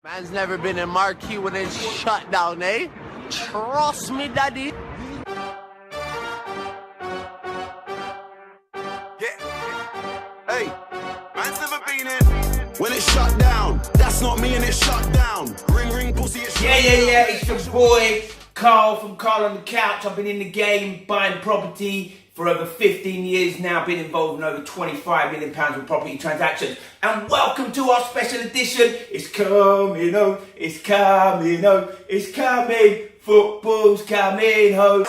Man's never been in marquee when it's shut down, eh? Trust me, daddy. Yeah. Hey, man's never been in. When it's shut down, that's not me and it's shut down. Ring, ring, pussy, it's shut down. Yeah, it's your boy Carl from Carl on the Couch. I've been in the game buying property for over 15 years now, been involved in over £25 million with property transactions. And welcome to our special edition. It's coming home, it's coming home, it's coming, football's coming home.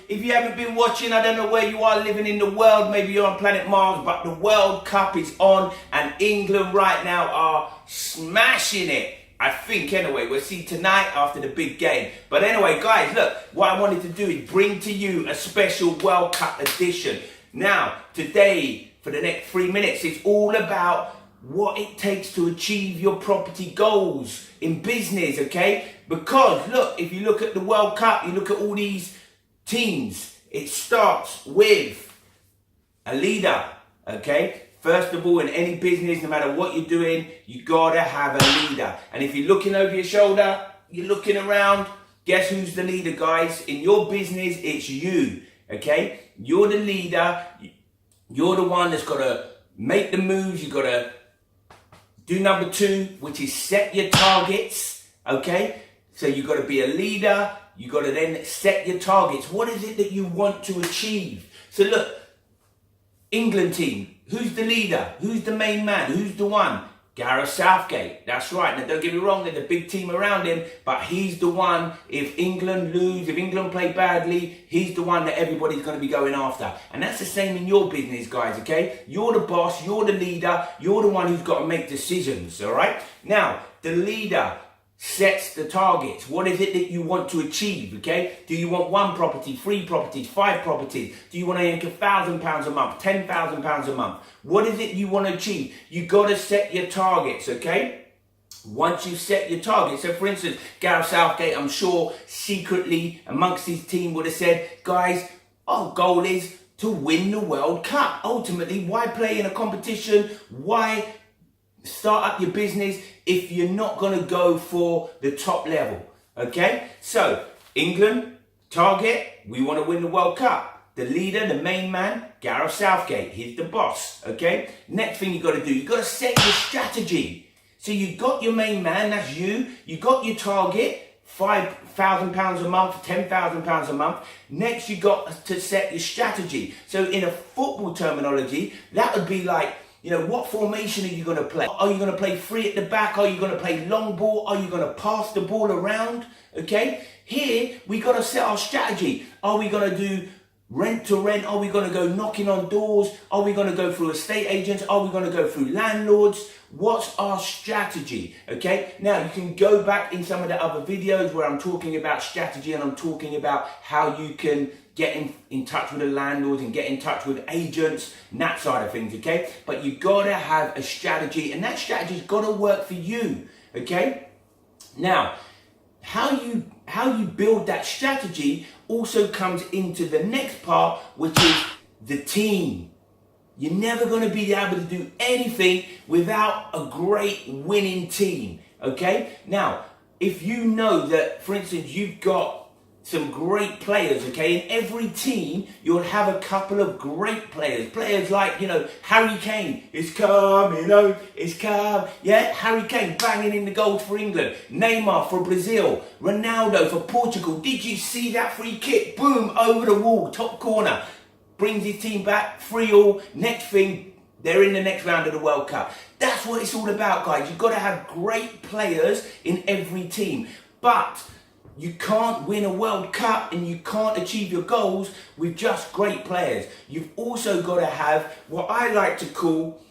If you haven't been watching, I don't know where you are living in the world, maybe you're on planet Mars, but the World Cup is on and England right now are smashing it. I think anyway, we'll see tonight after the big game. But anyway, guys, look, what I wanted to do is bring to you a special World Cup edition. Now, today, for the next 3 minutes, it's all about what it takes to achieve your property goals in business, okay? Because, look, if you look at the World Cup, you look at all these teams, it starts with a leader, okay? First of all, in any business, no matter what you're doing, you gotta have a leader. And if you're looking over your shoulder, you're looking around, guess who's the leader, guys? In your business, it's you, okay? You're the leader. You're the one that's gotta make the moves. You gotta do number 2, which is set your targets, okay? So you gotta be a leader. You got to then set your targets. What is it that you want to achieve? So look, England team, who's the leader? Who's the main man? Who's the one? Gareth Southgate. That's right. Now don't get me wrong, there's a big team around him, but he's the one. If England lose, if England play badly, he's the one that everybody's going to be going after. And that's the same in your business, guys, okay? You're the boss, you're the leader, you're the one who's got to make decisions, all right? Now, the leader sets the targets. What is it that you want to achieve, okay? Do you want 1 property, 3 properties, 5 properties? Do you want to make £1,000 a month, £10,000 a month? What is it you want to achieve? You got to set your targets, okay? Once you set your targets, so for instance, Gareth Southgate, I'm sure secretly amongst his team would have said, guys, our goal is to win the World Cup. Ultimately, why play in a competition? Why start up your business if you're not going to go for the top level, okay? So, England, target, we want to win the World Cup. The leader, the main man, Gareth Southgate, he's the boss, okay? Next thing you got to do, you got to set your strategy. So you got your main man, that's you. You got your target, £5,000 a month, £10,000 a month. Next, you got to set your strategy. So in a football terminology, that would be like, you know, what formation are you going to play? Are you going to play 3 at the back? Are you going to play long ball? Are you going to pass the ball around? Okay? Here, we got to set our strategy. Are we going to do rent to rent? Are we going to go knocking on doors? Are we going to go through estate agents? Are we going to go through landlords? What's our strategy? Okay? Now, you can go back in some of the other videos where I'm talking about strategy and I'm talking about how you can get in touch with the landlords and get in touch with agents and that side of things, okay? But you gotta have a strategy and that strategy's gotta work for you, okay? Now, how you build that strategy also comes into the next part, which is the team. You're never gonna be able to do anything without a great winning team, okay? Now, if you know that, for instance, you've got some great players, okay? In every team, you'll have a couple of great players. Players like, you know, Harry Kane is coming home, yeah? Harry Kane banging in the goals for England. Neymar for Brazil. Ronaldo for Portugal. Did you see that free kick? Boom, over the wall, top corner. Brings his team back, 3-3. Next thing, they're in the next round of the World Cup. That's what it's all about, guys. You've got to have great players in every team. But you can't win a World Cup and you can't achieve your goals with just great players. You've also got to have what I like to call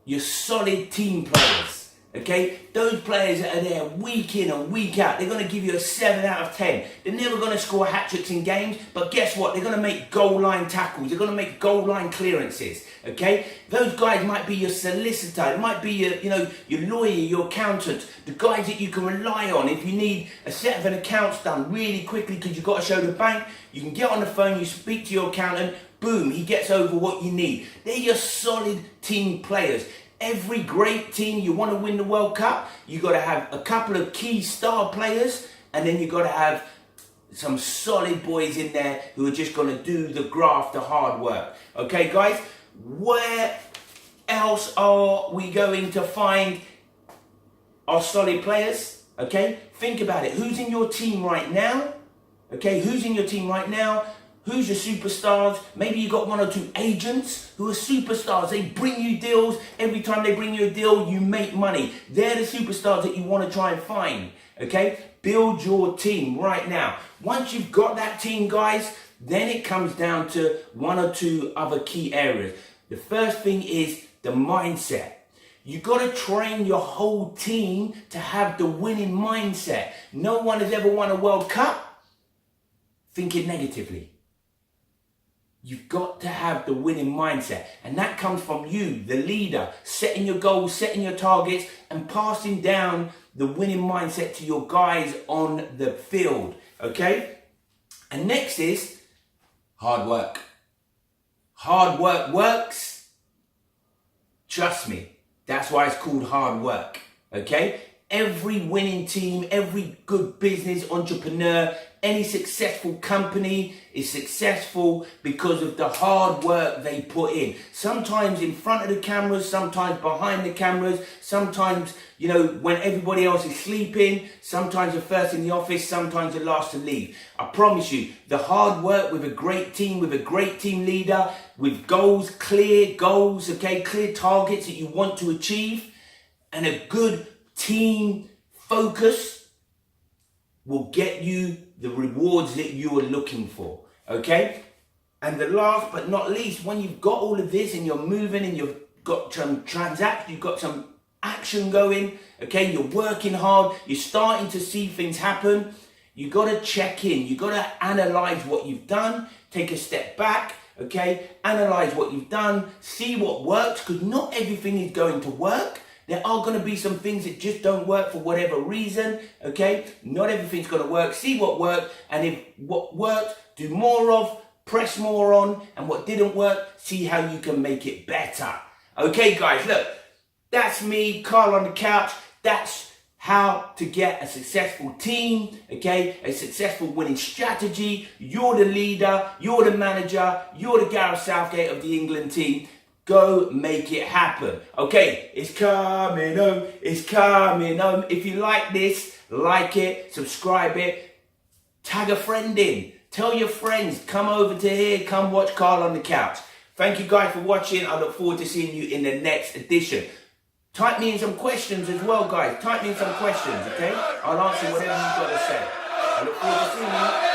your solid team players. Okay, those players that are there week in and week out, they're going to give you a 7 out of 10. They're never going to score hat-tricks in games, but guess what? They're going to make goal line tackles. They're going to make goal line clearances. Okay, those guys might be your solicitor. It might be your, your lawyer, your accountant, the guys that you can rely on. If you need a set of an accounts done really quickly because you've got to show the bank, you can get on the phone, you speak to your accountant, boom, he gets over what you need. They're your solid team players. Every great team, you want to win the World Cup, you got to have a couple of key star players, and then you got to have some solid boys in there who are just going to do the graft, the hard work. Okay, guys, where else are we going to find our solid players? Okay, think about it. Who's in your team right now? Okay, who's in your team right now? Who's your superstars? Maybe you got 1 or 2 agents who are superstars. They bring you deals. Every time they bring you a deal, you make money. They're the superstars that you want to try and find. Okay? Build your team right now. Once you've got that team, guys, then it comes down to 1 or 2 other key areas. The first thing is the mindset. You got to train your whole team to have the winning mindset. No one has ever won a World Cup thinking negatively. You've got to have the winning mindset, and that comes from you, the leader, setting your goals, setting your targets, and passing down the winning mindset to your guys on the field, okay? And next is hard work. Hard work works. Trust me, that's why it's called hard work, okay? Every winning team, every good business entrepreneur, any successful company is successful because of the hard work they put in. Sometimes in front of the cameras, sometimes behind the cameras, sometimes, when everybody else is sleeping, sometimes you're first in the office, sometimes you're last to leave. I promise you, the hard work with a great team leader, with goals, clear goals, okay, clear targets that you want to achieve, and a good team focus will get you the rewards that you are looking for, okay? And the last but not least, when you've got all of this and you're moving and you've got some transactions, you've got some action going, okay, you're working hard, you're starting to see things happen, you got to check in, you got to analyze what you've done, take a step back, okay, analyze what you've done, see what works, because not everything is going to work. There are going to be some things that just don't work for whatever reason, okay? Not everything's going to work. See what worked, and if what worked, do more of, press more on, and what didn't work, see how you can make it better. Okay, guys, look, that's me, Carl on the couch. That's how to get a successful team, okay? A successful winning strategy. You're the leader, you're the manager, you're the Gareth Southgate of the England team. Go make it happen. Okay, it's coming home. It's coming home. If you like this, like it, subscribe it, tag a friend in. Tell your friends, come over to here, come watch Carl on the couch. Thank you guys for watching. I look forward to seeing you in the next edition. Type me in some questions as well, guys. Type me in some questions, okay? I'll answer whatever you've got to say. I look forward to seeing you.